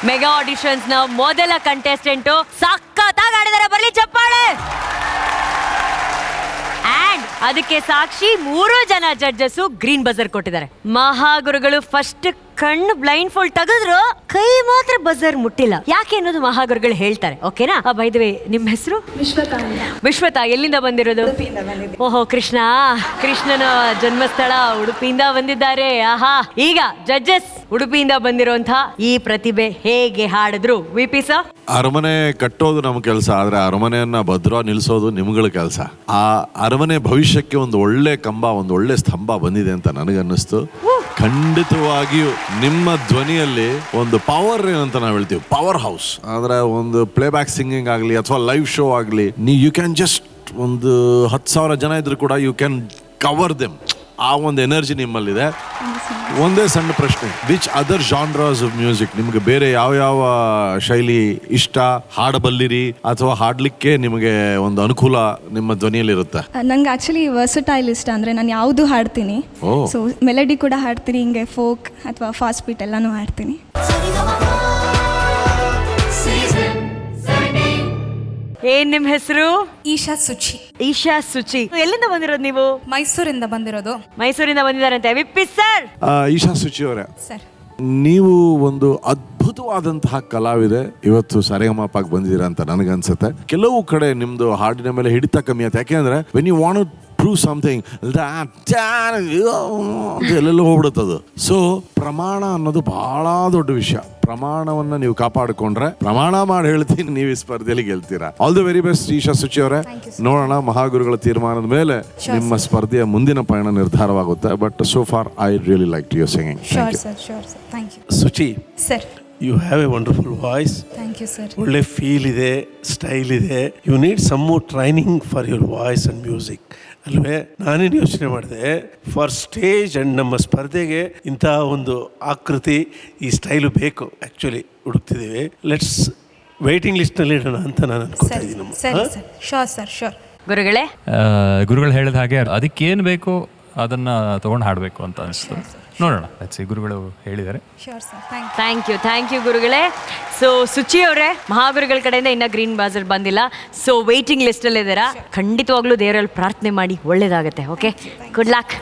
Mega auditions ನ ಮೊದಲ contestant ಸಖತ್ತಾಗಿ ಆಡಿದಾರೆ, ಬರ್ಲಿ ಚಪ್ಪಾಳೆ. ಅಂಡ್ ಅದಕ್ಕೆ ಸಾಕ್ಷಿ 3 ಜನ ಜಡ್ಜಸ್ ಗ್ರೀನ್ ಬಜರ್ ಕೊಟ್ಟಿದ್ದಾರೆ. ಮಹಾಗುರುಗಳು ಫಸ್ಟ್ ಕಣ್ಣು ಬ್ಲೈಂಡ್ ಫೋಲ್ಡ್ ತೆಗೆದ್ರು, ಕೈ ಮಾತ್ರ ಬಜರ್ ಮುಟ್ಟಿಲ್ಲ. ಯಾಕೆ ಅನ್ನೋದು ಮಹಾಗುರುಗಳು ಹೇಳ್ತಾರೆ, ಓಕೆನಾ? ಬೈ ದ ವೇ, ನಿಮ್ಮ ಹೆಸರು? ವಿಶ್ವತಾ. ಎಲ್ಲಿಂದ ಬಂದಿರೋದು? ಓಹೋ, ಕೃಷ್ಣನ ಜನ್ಮಸ್ಥಳ ಉಡುಪಿಯಿಂದ ಬಂದಿದ್ದಾರೆ. ಆಹಾ, ಈಗ ಜಡ್ಜಸ್ ಉಡುಪಿಯಿಂದ ಬಂದಿರುವಂತಹ ಈ ಪ್ರತಿಭೆ ಹೇಗೆ ಹಾಡಿದ್ರು? VP sir. ಅರಮನೆ ಕಟ್ಟೋದು ನಮ್ಮ ಕೆಲಸ, ಆದ್ರೆ ಅರಮನೆಯನ್ನ ಭದ್ರ ನಿಲ್ಲಿಸೋದು ನಿಮ್ಗಳ ಕೆಲಸ. ಆ ಅರಮನೆ ಭವಿಷ್ಯಕ್ಕೆ ಒಂದು ಒಳ್ಳೆ ಕಂಬ, ಒಂದು ಒಳ್ಳೆ ಸ್ತಂಭ ಬಂದಿದೆ ಅಂತ ನನಗನ್ನಿಸ್ತು. ಖಂಡಿತವಾಗಿಯೂ ನಿಮ್ಮ ಧ್ವನಿಯಲ್ಲಿ ಒಂದು ಪವರ್ ಏನಂತ ನಾವು ಹೇಳ್ತೀವಿ, ಪವರ್ ಹೌಸ್. ಅಂದ್ರೆ ಒಂದು ಪ್ಲೇ ಬ್ಯಾಕ್ ಸಿಂಗಿಂಗ್ ಆಗಲಿ ಅಥವಾ ಲೈವ್ ಶೋ ಆಗಲಿ, ಯು ಕ್ಯಾನ್ ಜಸ್ಟ್ ಒಂದು 10,000 ಜನ ಇದ್ರು ಕೂಡ ಯು ಕ್ಯಾನ್ ಕವರ್ ದೆಮ್. ಆ ಒಂದು ಎನರ್ಜಿ ನಿಮ್ಮಲ್ಲಿದೆ. ಒಂದೇ ಸಣ್ಣ ಪ್ರಶ್ನೆ, ವಿಚ್ ಅದರ್ ಜಾನ್ರಾಸ್ ಆಫ್ ಮ್ಯೂಸಿಕ್, ನಿಮ್ಗೆ ಬೇರೆ ಯಾವ ಶೈಲಿ ಇಷ್ಟ, ಹಾಡಬಲ್ಲಿರಿ ಅಥವಾ ಹಾಡ್ಲಿಕ್ಕೆ ನಿಮಗೆ ಒಂದು ಅನುಕೂಲ ನಿಮ್ಮ ಧ್ವನಿಯಲ್ಲಿ ಇರುತ್ತೆ? ನಂಗೆ ಆಕ್ಚುಲಿ ವರ್ಸಟೈಲ್ ಇಷ್ಟ, ಅಂದರೆ ನಾನು ಯಾವುದು ಹಾಡ್ತೀನಿ. ಸೊ ಮೆಲಡಿ ಕೂಡ ಹಾಡ್ತೀನಿ, ಹಿಂಗೆ ಫೋಕ್ ಅಥವಾ ಫಾಸ್ಟ್ ಬೀಟ್ ಎಲ್ಲಾನು ಹಾಡ್ತೀನಿ. ಏನ್ ನಿಮ್ ಹೆಸರು? ಈಶಾ ಸುಚಿ. ಈಶಾ ಸುಚಿ. ಎಲ್ಲಿಂದ ಬಂದಿರೋದು ನೀವು? ಮೈಸೂರಿಂದ ಬಂದಿರೋದು. ಮೈಸೂರಿಂದ ಬಂದಿದ್ದಾರಂತೆ. ವಿಪ್ಪಿ ಸರ್. ಈಶಾ ಸುಚಿ ಅವರೇ, ಸರ್, ನೀವು ಒಂದು ಅದ್ಭುತವಾದಂತಹ ಕಲಾವಿದೆ. ಇವತ್ತು ಸರಿಗಮಪಕ್ಕೆ ಬಂದಿದ್ದೀರಾ ಅಂತ ನನಗನ್ಸುತ್ತೆ. ಕೆಲವು ಕಡೆ ನಿಮ್ದು ಹಾಡಿನ ಮೇಲೆ ಹಿಡಿತ ಕಮ್ಮಿ ಆಯ್ತು. ಯಾಕೆಂದ್ರೆ when you want prove something ಎಲ್ಲೆಲ್ಲೋ ಹೋಗ್ಬಿಡುತ್ತದು. ಸೊ ಪ್ರಮಾಣ ಅನ್ನೋದು ಬಹಳ ದೊಡ್ಡ ವಿಷಯ. ಪ್ರಮಾಣವನ್ನ ನೀವು ಕಾಪಾಡಿಕೊಂಡ್ರೆ, ಪ್ರಮಾಣ ಮಾಡಿ ಹೇಳ್ತೀನಿ, ನೀವು ಈ ಸ್ಪರ್ಧೆಯಲ್ಲಿ ಗೆಲ್ತೀರಾ. All the very best Isha Suchi ಅವರೇ. ನೋಡೋಣ, ಮಹಾಗುರುಗಳ ತೀರ್ಮಾನದ ಮೇಲೆ ನಿಮ್ಮ ಸ್ಪರ್ಧೆಯ ಮುಂದಿನ ಪಯಣ ನಿರ್ಧಾರವಾಗುತ್ತೆ. But so far I really like your singing. Thank you. Suchi, sir, you have a wonderful voice. Thank you sir. ಒಳ್ಳೆ ಫೀಲ್ ಇದೆ, ಸ್ಟೈಲ್ ಇದೆ. You need some more training for your voice and music, ಅಲ್ವೇ? ನಾನೇನು ಯೋಚನೆ ಮಾಡಿದೆ, for stage and ನಮ್ಮ ಸ್ಪರ್ಧೆಗೆ ಇಂಥ ಒಂದು ಆಕೃತಿ, ಈ ಸ್ಟೈಲು ಬೇಕು. ಆ್ಯಕ್ಚುಲಿ ಹುಡುಕ್ತಿದ್ದೀವಿ. ಲೆಟ್ಸ್ ವೇಟಿಂಗ್ ಲಿಸ್ಟ್ನಲ್ಲಿ ಇಡೋಣ ಅಂತ ನಾನು ಅನ್ಕೋತಾ ಇದ್ದೀನಿ. ಸರಿ ಸರ್, ಶೋರ್ ಸರ್, ಶೋರ್. ಗುರುಗಳೇ, ಗುರುಗಳು ಹೇಳಿದ ಹಾಗೆ ಅದಕ್ಕೇನು ಬೇಕು ಅದನ್ನು ತೊಗೊಂಡು ಹಾಡಬೇಕು ಅಂತ ಅನಿಸ್ತು. ನೋಡೋಣ, ಗುರುಗಳು ಹೇಳಿದ್ದಾರೆ. ಶೋರ್ ಸರ್, ಥ್ಯಾಂಕ್ ಯು ಗುರುಗಳೇ. ಸೊ ಸುಚಿ ಅವರೇ, ಮಹಾಗುರುಗಳ ಕಡೆಯಿಂದ ಇನ್ನ ಗ್ರೀನ್ ಬಾಜರ್ ಬಂದಿಲ್ಲ. ಸೊ ವೇಟಿಂಗ್ ಲಿಸ್ಟ್ ಅಲ್ಲಿ ಇದ್ದೀರಾ. ಖಂಡಿತವಾಗ್ಲೂ ದೇವರಲ್ಲಿ ಪ್ರಾರ್ಥನೆ ಮಾಡಿ, ಒಳ್ಳೇದಾಗುತ್ತೆ. Okay, good luck.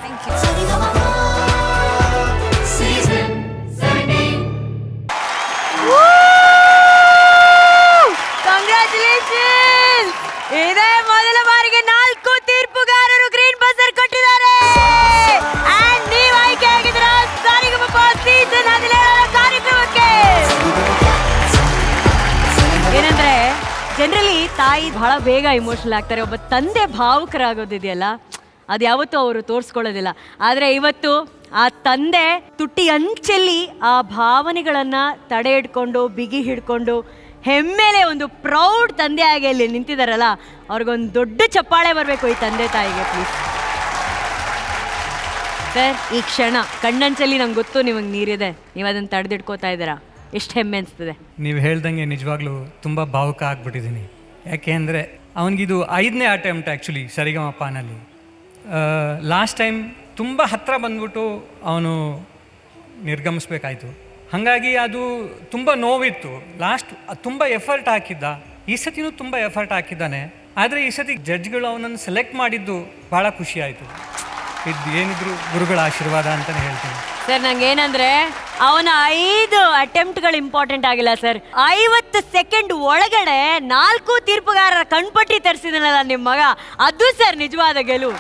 ಕಂಗ್ರ್ಯಾಚುಲೇಷನ್. ಇದೇ ಮೊದಲ ಬಾರಿಗೆ 4 ತೀರ್ಪುಗಾರರು ಗ್ರೀನ್ ಬಜರ್ ಕೊಟ್ಟಿದ್ದಾರೆ. ಅಂಡ್ ನೀವು ಆಯ್ಕೆ ಆಗಿದ್ದೀರಾ ಸರಿಗಮಪ ಸೀಸನ್ 17 ಕಾರ್ಯಕ್ರಮಕ್ಕೆ. ಏನಂದ್ರೆ ಜನರಲಿ ತಾಯಿ ಬಹಳ ಬೇಗ ಇಮೋಷನಲ್ ಆಗ್ತಾರೆ. ಒಬ್ಬ ತಂದೆ ಭಾವುಕರಾಗೋದಿದೆಯಲ್ಲ, ಅದು ಯಾವತ್ತೂ ಅವರು ತೋರಿಸ್ಕೊಳ್ಳೋದಿಲ್ಲ. ಆದರೆ ಇವತ್ತು ಆ ತಂದೆ ತುಟಿ ಅಂಚಲ್ಲಿ ಆ ಭಾವನೆಗಳನ್ನು ತಡೆ ಹಿಡ್ಕೊಂಡು, ಬಿಗಿ ಹಿಡ್ಕೊಂಡು, ಹೆಮ್ಮೆಲೆ ಒಂದು ಪ್ರೌಡ್ ತಂದೆಯಾಗಿ ಅಲ್ಲಿ ನಿಂತಿದ್ದಾರಲ್ಲ, ಅವ್ರಿಗೊಂದು ದೊಡ್ಡ ಚಪ್ಪಾಳೆ ಬರಬೇಕು ಈ ತಂದೆ ತಾಯಿಗೆ, ಪ್ಲೀಸ್. ಸರ್, ಈ ಕ್ಷಣ ಕಣ್ಣಂಚಲ್ಲಿ ನಂಗೆ ಗೊತ್ತು ನಿಮಗೆ ನೀರಿದೆ, ನೀವು ಅದನ್ನು ತಡೆದಿಟ್ಕೋತಾ ಇದ್ದೀರಾ. ಎಷ್ಟು ಹೆಮ್ಮೆ ಅನಿಸ್ತದೆ. ನೀವು ಹೇಳ್ದಂಗೆ ನಿಜವಾಗ್ಲೂ ತುಂಬ ಭಾವುಕ ಆಗ್ಬಿಟ್ಟಿದ್ದೀನಿ. ಯಾಕೆ ಅಂದರೆ ಅವನಿಗಿದು 5ನೇ ಅಟೆಂಪ್ಟ್ ಆ್ಯಕ್ಚುಲಿ ಸರಿಗಮಪನಲ್ಲಿ. ಲಾಸ್ಟ್ ಟೈಮ್ ತುಂಬ ಹತ್ತಿರ ಬಂದ್ಬಿಟ್ಟು ಅವನು ನಿರ್ಗಮಿಸ್ಬೇಕಾಯ್ತು. ಹಾಗಾಗಿ ಅದು ತುಂಬ ನೋವಿತ್ತು. ಲಾಸ್ಟ್ ತುಂಬ ಎಫರ್ಟ್ ಹಾಕಿದ್ದ. ಈ ಸತಿನೂ ತುಂಬ ಎಫರ್ಟ್ ಹಾಕಿದ್ದಾನೆ. ಆದರೆ ಈ ಸತಿ ಜಡ್ಜ್ಗಳು ಅವನನ್ನು ಸೆಲೆಕ್ಟ್ ಮಾಡಿದ್ದು ಭಾಳ ಖುಷಿ ಆಯಿತು. ಇದು ಏನಿದ್ರು ಗುರುಗಳ ಆಶೀರ್ವಾದ ಅಂತಲೇ ಹೇಳ್ತೀನಿ. ಸರ್, ನಂಗೆ ಏನಂದ್ರೆ ಅವನ 5 ಅಟೆಂಪ್ಟ್ಗಳು ಇಂಪಾರ್ಟೆಂಟ್ ಆಗಿಲ್ಲ ಸರ್. 50 ಸೆಕೆಂಡ್ ಒಳಗಡೆ 4 ತೀರ್ಪುಗಾರರ ಕಣ್ಪಟ್ಟಿ ತರಿಸಿದನಲ್ಲ ನಿಮ್ಮ ಮಗ, ಅದು ಸರ್ ನಿಜವಾದ ಗೆಲುವು.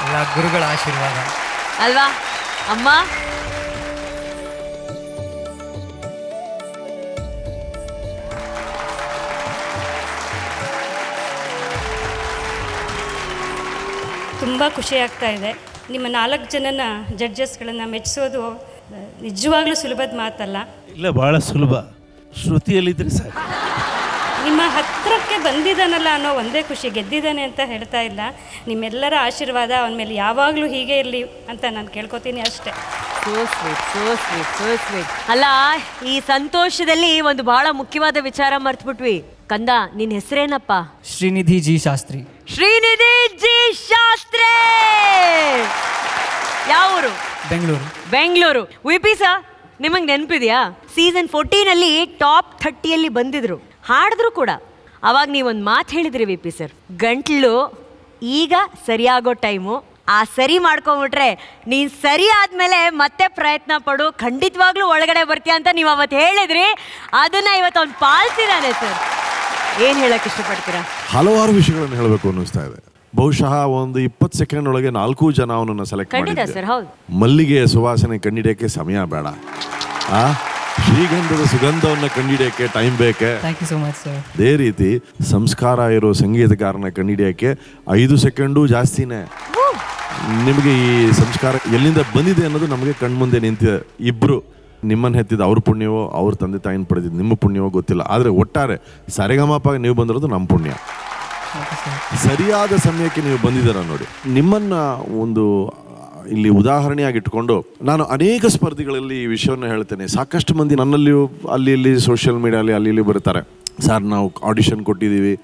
ಎಲ್ಲ ಗುರುಗಳ ಆಶೀರ್ವಾದ ಅಲ್ವಾ ಅಮ್ಮ? ತುಂಬ ಖುಷಿಯಾಗ್ತಾ ಇದೆ. ನಿಮ್ಮ 4 ಜನನ ಜಡ್ಜಸ್ಗಳನ್ನು ಮೆಚ್ಚಿಸೋದು ನಿಜವಾಗ್ಲೂ ಸುಲಭದ ಮಾತಲ್ಲ. ಇಲ್ಲ, ಭಾಳ ಸುಲಭ. ಶ್ರುತಿಯಲ್ಲಿದ್ದರೆ ಸಾಕು. ನಿಮ್ಮ ಹತ್ತಿರಕ್ಕೆ ಬಂದಿದ್ದಾನಲ್ಲ ಅನ್ನೋ ಒಂದೇ ಖುಷಿ. ಗೆದ್ದಿದ್ದಾನೆ ಅಂತ ಹೇಳ್ತಾ ಇಲ್ಲ. ನಿಮ್ಮೆಲ್ಲರ ಆಶೀರ್ವಾದ ಅವನ ಮೇಲೆ ಯಾವಾಗಲೂ ಹೀಗೆ ಇರಲಿ ಅಂತ ನಾನು ಕೇಳ್ಕೊತೀನಿ ಅಷ್ಟೇ. So sweet. ಅಲ್ಲ, ಈ ಸಂತೋಷದಲ್ಲಿ ಒಂದು ಬಹಳ ಮುಖ್ಯವಾದ ವಿಚಾರ ಮರ್ತ್ಬಿಟ್ವಿ. ಕಂದ, ನಿನ್ನ ಹೆಸರೇನಪ್ಪ? ಶ್ರೀನಿಧಿ ಜಿ ಶಾಸ್ತ್ರಿ. ಶ್ರೀನಿಧಿ ಜಿ ಶಾಸ್ತ್ರಿ. ಯಾವ ಊರು? ಬೆಂಗಳೂರು. ಬೆಂಗಳೂರು. ವಿಪಿ ಸರ್, ನಿಮಗೆ ನೆನಪಿದೆಯಾ ಸೀಸನ್ 14 ಟಾಪ್ 30 ಬಂದಿದ್ರು, ಹಾಡಿದ್ರು ಕೂಡ. ಅವಾಗ ನೀವೊಂದು ಮಾತು ಹೇಳಿದ್ರಿ ವಿ ಪಿ ಸರ್, ಗಂಟ್ಲು ಈಗ ಸರಿಯಾಗೋ ಟೈಮು, ಆ ಸರಿ ಮಾಡ್ಕೊಂಬಿಟ್ರೆ ನೀನು ಸರಿ ಆದಮೇಲೆ ಮತ್ತೆ ಪ್ರಯತ್ನ ಪಡು, ಖಂಡಿತವಾಗ್ಲೂ ಒಳಗಡೆ ಬರ್ತೀಯ ಅಂತ ನೀವು ಅವತ್ತು ಹೇಳಿದ್ರಿ. ಅದನ್ನು ಇವತ್ತು ಅವ್ನು ಪಾಲಿಸಿದಾನೆ ಸರ್. ಏನು ಹೇಳಕ್ಕೆ ಇಷ್ಟಪಡ್ತೀರಾ? ಹಲವಾರು ವಿಷಯಗಳನ್ನು ಹೇಳಬೇಕು ಅನ್ನಿಸ್ತಾ ಇದೆ. ಬಹುಶಃ ಒಂದು 20 ಸೆಕೆಂಡ್ ಒಳಗೆ 4 ಜನ ಅವನನ್ನು ಸೆಲೆಕ್ಟ್ ಖಂಡಿತ ಮಾಡಿದ್ದಾರೆ. ಸರ್, ಹೌದು. ಮಲ್ಲಿಗೆ ಸುವಾಸನೆ ಕಂಡಿಡಿಯೋಕ್ಕೆ ಸಮಯ ಬೇಡ, ಶ್ರೀಗಂಧದ ಸುಗಂಧವನ್ನು ಕಂಡಿಡಿಯೋಕ್ಕೆ ಟೈಮ್ ಬೇಕೆ. Thank you so much sir. ಅದೇ ರೀತಿ ಸಂಸ್ಕಾರ ಇರೋ ಸಂಗೀತಗಾರನ ಕಂಡಿಡಿಯೋಕ್ಕೆ 5 ಸೆಕೆಂಡು ಜಾಸ್ತಿನೇ. ನಿಮಗೆ ಈ ಸಂಸ್ಕಾರ ಎಲ್ಲಿಂದ ಬಂದಿದೆ ಅನ್ನೋದು ನಮಗೆ ಕಣ್ಮುಂದೆ ನಿಂತಿದೆ. ಇಬ್ಬರು ನಿಮ್ಮನ್ನು ಹೆತ್ತಿದ್ದು ಅವ್ರ ಪುಣ್ಯವೋ, ಅವ್ರ ತಂದೆ ತಾಯಿನ ಪಡೆದಿದ್ದು ನಿಮ್ಮ ಪುಣ್ಯವೋ ಗೊತ್ತಿಲ್ಲ, ಆದರೆ ಒಟ್ಟಾರೆ ಸರಿಗಮಪ ನೀವು ಬಂದಿರೋದು ನಮ್ಮ ಪುಣ್ಯ. ಸರಿಯಾದ ಸಮಯಕ್ಕೆ ನೀವು ಬಂದಿದ್ದೀರ ನೋಡಿ. ನಿಮ್ಮನ್ನು ಒಂದು ಇಲ್ಲಿ ಉದಾಹರಣೆಯಾಗಿ ಇಟ್ಕೊಂಡು ನಾನು ಅನೇಕ ಸ್ಪರ್ಧೆಗಳಲ್ಲಿ ಈ ವಿಷಯವನ್ನು ಹೇಳ್ತೇನೆ. ಸಾಕಷ್ಟು ಮಂದಿ ನನ್ನಲ್ಲಿಯೂ ಅಲ್ಲಿ ಇಲ್ಲಿ ಸೋಷಿಯಲ್ ಮೀಡಿಯಲ್ಲಿ ಅಲ್ಲಿ ಇಲ್ಲಿ ಬರ್ತಾರೆ, ಸರ್ ನಾವು ಆಡಿಷನ್ ಕೊಟ್ಟಿದ್ದೀವಿ,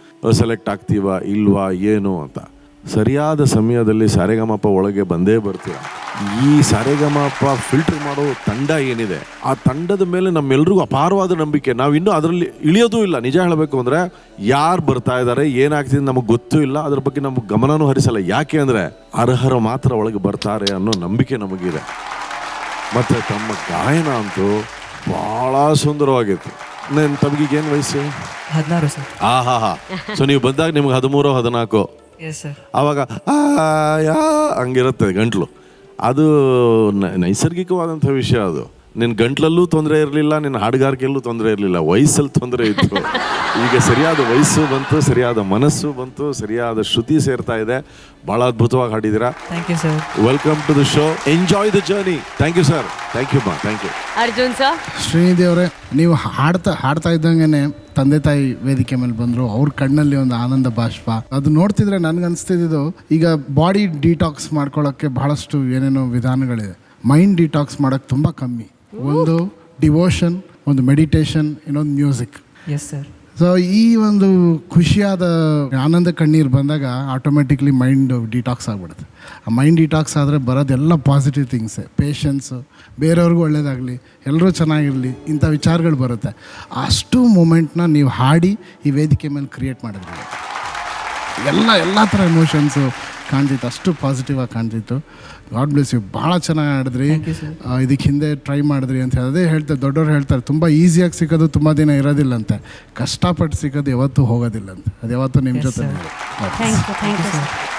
ಸೆಲೆಕ್ಟ್ ಆಗ್ತೀವಾ ಇಲ್ವಾ ಏನು ಅಂತ. ಸರಿಯಾದ ಸಮಯದಲ್ಲಿ ಸಾರೆಗಮಪ ಒಳಗೆ ಬಂದೇ ಬರ್ತೀರ. ಈ ಸಾರೆಗಮಪ ಫಿಲ್ಟರ್ ಮಾಡೋ ತಂಡ ಏನಿದೆ, ಆ ತಂಡದ ಮೇಲೆ ನಮ್ಮೆಲ್ರಿಗೂ ಅಪಾರವಾದ ನಂಬಿಕೆ. ನಾವು ಇನ್ನೂ ಅದರಲ್ಲಿ ಇಳಿಯೋದೂ ಇಲ್ಲ. ನಿಜ ಹೇಳಬೇಕು ಅಂದರೆ ಯಾರು ಬರ್ತಾ ಇದ್ದಾರೆ, ಏನಾಗ್ತಿದೆ ನಮಗೆ ಗೊತ್ತೂ ಇಲ್ಲ, ಅದ್ರ ಬಗ್ಗೆ ನಮಗೆ ಗಮನನೂ ಹರಿಸಲ್ಲ. ಯಾಕೆ ಅಂದರೆ ಅರ್ಹರು ಮಾತ್ರ ಒಳಗೆ ಬರ್ತಾರೆ ಅನ್ನೋ ನಂಬಿಕೆ ನಮಗಿದೆ. ಮತ್ತು ತಮ್ಮ ಗಾಯನ ಅಂತೂ ಭಾಳ ಸುಂದರವಾಗಿತ್ತು. ತಮಗೀಗೇನು ವಯಸ್ಸು? 16 ಸರ್. ಸೊ ನೀವು ಬಂದಾಗ ನಿಮ್ಗೆ 13 14 ಎಸ್ ಸರ್. ಆವಾಗ ಯಾ ಹಂಗಿರುತ್ತೆ ಗಂಟ್ಲು. ಅದು ನೈಸರ್ಗಿಕವಾದಂಥ ವಿಷಯ. ಅದು ನಿನ್ನ ಗಂಟ್ಲಲ್ಲೂ ತೊಂದರೆ ಇರಲಿಲ್ಲ, ನಿನ್ನ ಹಾಡುಗಾರಿಕೆಯಲ್ಲೂ ತೊಂದರೆ ಇರಲಿಲ್ಲ, ವಯಸ್ಸಲ್ಲಿ ತೊಂದರೆ ಇತ್ತು. ಈಗ ಸರಿಯಾದ ವಯಸ್ಸು ಬಂತು, ಸರಿಯಾದ ಮನಸ್ಸು ಬಂತು, ಸರಿಯಾದ ಶ್ರುತಿ ಸೇರ್ತಾ ಇದೆ. ಭಾಳ ಅದ್ಭುತವಾಗಿ ಹಾಡಿದ್ದೀರಾ. Thank you sir. Welcome to the show. Enjoy the journey. Thank you sir. Thank you ಮಾ. Thank you. Arjun sir. Srinidhi ಅವರೇ, ನೀವು ಹಾಡ್ತಾ ಇದ್ದಂಗೆ ತಂದೆ ತಾಯಿ ವೇದಿಕೆ ಮೇಲೆ ಬಂದರು, ಅವ್ರ ಕಣ್ಣಲ್ಲಿ ಒಂದು ಆನಂದ ಬಾಷ್ಪ. ಅದು ನೋಡ್ತಿದ್ರೆ ನನಗನ್ಸ್ತಿದ್ದು, ಈಗ ಬಾಡಿ ಡಿಟಾಕ್ಸ್ ಮಾಡ್ಕೊಳ್ಳೋಕ್ಕೆ ಬಹಳಷ್ಟು ಏನೇನೋ ವಿಧಾನಗಳಿದೆ. ಮೈಂಡ್ ಡಿಟಾಕ್ಸ್ ಮಾಡೋಕ್ಕೆ ತುಂಬ ಕಮ್ಮಿ. ಒಂದು ಡಿವೋಷನ್, ಒಂದು ಮೆಡಿಟೇಷನ್, ಇನ್ನೊಂದು ಮ್ಯೂಸಿಕ್. Yes sir. ಸೊ ಈ ಒಂದು ಖುಷಿಯಾದ ಆನಂದ ಕಣ್ಣೀರು ಬಂದಾಗ ಆಟೋಮೆಟಿಕ್ಲಿ ಮೈಂಡ್ ಡಿಟಾಕ್ಸ್ ಆಗಿಬಿಡುತ್ತೆ. ಆ ಮೈಂಡ್ ಡಿಟಾಕ್ಸ್ ಆದರೆ ಬರೋದೆಲ್ಲ ಪಾಸಿಟಿವ್ ಥಿಂಗ್ಸೇ. ಪೇಷನ್ಸು, ಬೇರೆಯವ್ರಿಗೂ ಒಳ್ಳೇದಾಗಲಿ, ಎಲ್ಲರೂ ಚೆನ್ನಾಗಿರಲಿ, ಇಂಥ ವಿಚಾರಗಳು ಬರುತ್ತೆ. ಅಷ್ಟು ಮೂಮೆಂಟ್ನ ನೀವು ಹಾಡಿ ಈ ವೇದಿಕೆ ಮೇಲೆ ಕ್ರಿಯೇಟ್ ಮಾಡಿದ್ರಿ. ಎಲ್ಲ ಥರ ಎಮೋಷನ್ಸು ಕಾಣ್ತಿತ್ತು, ಅಷ್ಟು ಪಾಸಿಟಿವ್ ಆಗಿ ಕಾಣ್ತಿತ್ತು. God bless you. ಭಾಳ ಚೆನ್ನಾಗಿ ಆಡಿದ್ರಿ. ಇದಕ್ಕೆ ಹಿಂದೆ ಟ್ರೈ ಮಾಡಿದ್ರಿ ಅಂತ ಹೇಳಿ ಅದೇ ಹೇಳ್ತಾರೆ, ದೊಡ್ಡವ್ರು ಹೇಳ್ತಾರೆ, ತುಂಬ ಈಸಿಯಾಗಿ ಸಿಗೋದು ತುಂಬ ದಿನ ಇರೋದಿಲ್ಲಂತೆ, ಕಷ್ಟಪಟ್ಟು ಸಿಗೋದು ಯಾವತ್ತೂ ಹೋಗೋದಿಲ್ಲಂತೆ. ಅದು ಯಾವತ್ತೂ ನಿಮ್ಮ ಜೊತೆ.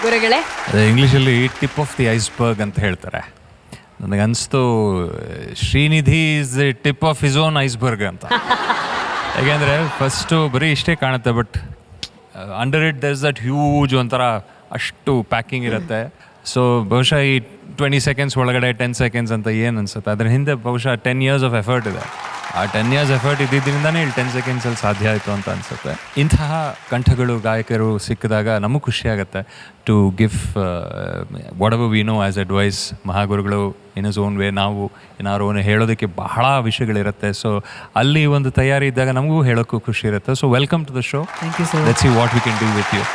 ಗುರುಗಳೇ, ಅದೇ ಇಂಗ್ಲೀಷಲ್ಲಿ ಟಿಪ್ ಆಫ್ ದಿ ಐಸ್ಬರ್ಗ್ ಅಂತ ಹೇಳ್ತಾರೆ. ನನಗನ್ನಿಸ್ತು Srinidhi is the tip of his own iceberg ಅಂತ. ಯಾಕೆಂದರೆ ಫಸ್ಟು ಬರೀ ಇಷ್ಟೇ ಕಾಣುತ್ತೆ, but under it there is that huge ಒಂಥರ ಅಷ್ಟು ಪ್ಯಾಕಿಂಗ್ ಇರುತ್ತೆ. ಸೊ ಬಹುಶಃ ಈ 20 ಸೆಕೆಂಡ್ಸ್ ಒಳಗಡೆ 10 ಸೆಕೆಂಡ್ಸ್ ಅಂತ ಏನು ಅನಿಸುತ್ತೆ, ಅದ್ರ ಹಿಂದೆ ಬಹುಶಃ 10 years ಆಫ್ ಎಫರ್ಟ್ ಇದೆ. ಆ 10 years ಎಫರ್ಟ್ ಇದ್ದಿದ್ದರಿಂದನೇ ಇಲ್ಲಿ 10 ಸೆಕೆಂಡ್ಸಲ್ಲಿ ಸಾಧ್ಯ ಆಯಿತು ಅಂತ ಅನಿಸುತ್ತೆ. ಇಂತಹ ಕಂಠಗಳು, ಗಾಯಕರು ಸಿಕ್ಕಿದಾಗ ನಮಗೂ ಖುಷಿಯಾಗುತ್ತೆ to give whatever we know as advice. ಮಹಾಗುರುಗಳು ಇನ್ ಇಸ್ ಓನ್ ವೇ, ನಾವು ಏನಾದ್ರು ಹೇಳೋದಕ್ಕೆ ಬಹಳ ವಿಷಯಗಳಿರುತ್ತೆ. ಸೊ ಅಲ್ಲಿ ಒಂದು ತಯಾರಿ ಇದ್ದಾಗ ನಮಗೂ ಹೇಳೋಕ್ಕೂ ಖುಷಿ ಇರುತ್ತೆ. So welcome to the show. Thank you sir. Let's see what we can do with you.